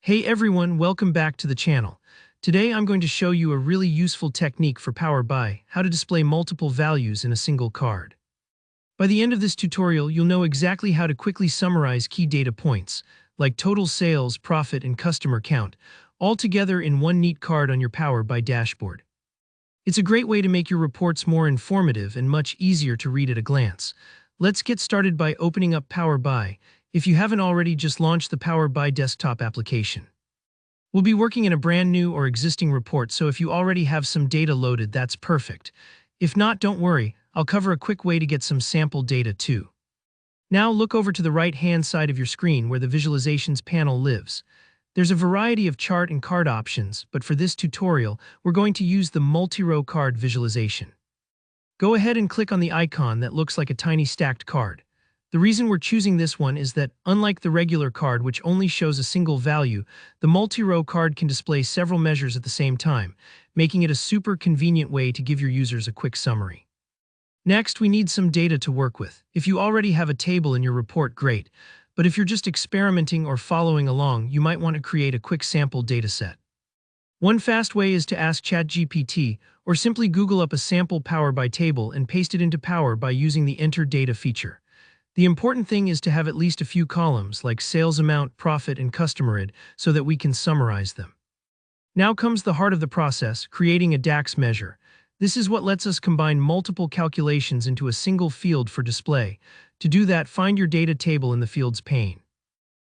Hey everyone, welcome back to the channel. Today I'm going to show you a really useful technique for Power BI, how to display multiple values in a single card. By the end of this tutorial, you'll know exactly how to quickly summarize key data points, like total sales, profit, and customer count, all together in one neat card on your Power BI dashboard. It's a great way to make your reports more informative and much easier to read at a glance. Let's get started by opening up Power BI. If you haven't already, just launch the Power BI desktop application. We'll be working in a brand new or existing report, so if you already have some data loaded, that's perfect. If not, don't worry, I'll cover a quick way to get some sample data too. Now look over to the right-hand side of your screen where the Visualizations panel lives. There's a variety of chart and card options, but for this tutorial, we're going to use the multi-row card visualization. Go ahead and click on the icon that looks like a tiny stacked card. The reason we're choosing this one is that, unlike the regular card which only shows a single value, the multi-row card can display several measures at the same time, making it a super convenient way to give your users a quick summary. Next, we need some data to work with. If you already have a table in your report, great, but if you're just experimenting or following along, you might want to create a quick sample dataset. One fast way is to ask ChatGPT, or simply Google up a sample Power BI table and paste it into Power BI using the Enter Data feature. The important thing is to have at least a few columns, like sales amount, profit, and customer ID, so that we can summarize them. Now comes the heart of the process, creating a DAX measure. This is what lets us combine multiple calculations into a single field for display. To do that, find your data table in the Fields pane.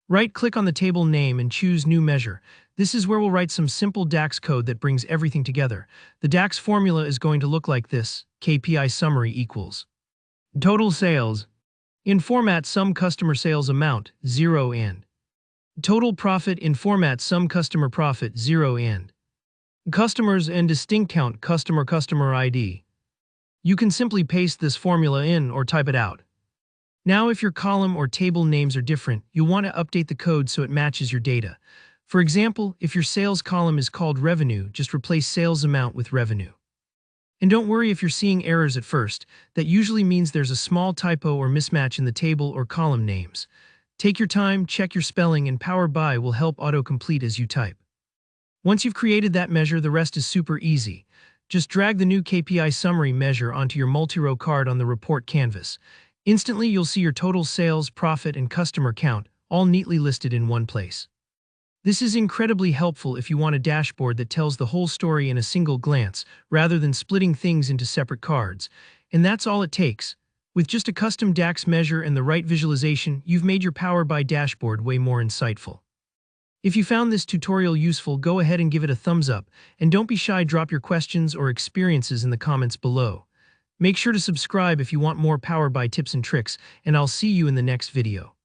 Right-click on the table name and choose New Measure. This is where we'll write some simple DAX code that brings everything together. The DAX formula is going to look like this: KPI summary equals total sales, in format sum customer sales amount, 0 and total profit in format sum customer profit, 0 and customers and distinct count customer ID. You can simply paste this formula in or type it out. Now if your column or table names are different, you'll want to update the code so it matches your data. For example, if your sales column is called revenue, just replace sales amount with revenue. And don't worry if you're seeing errors at first. That usually means there's a small typo or mismatch in the table or column names. Take your time, check your spelling, and Power BI will help autocomplete as you type. Once you've created that measure, the rest is super easy. Just drag the new KPI summary measure onto your multi-row card on the report canvas. Instantly, you'll see your total sales, profit, and customer count all neatly listed in one place. This is incredibly helpful if you want a dashboard that tells the whole story in a single glance, rather than splitting things into separate cards. And that's all it takes. With just a custom DAX measure and the right visualization, you've made your Power BI dashboard way more insightful. If you found this tutorial useful, go ahead and give it a thumbs up, and don't be shy, drop your questions or experiences in the comments below. Make sure to subscribe if you want more Power BI tips and tricks, and I'll see you in the next video.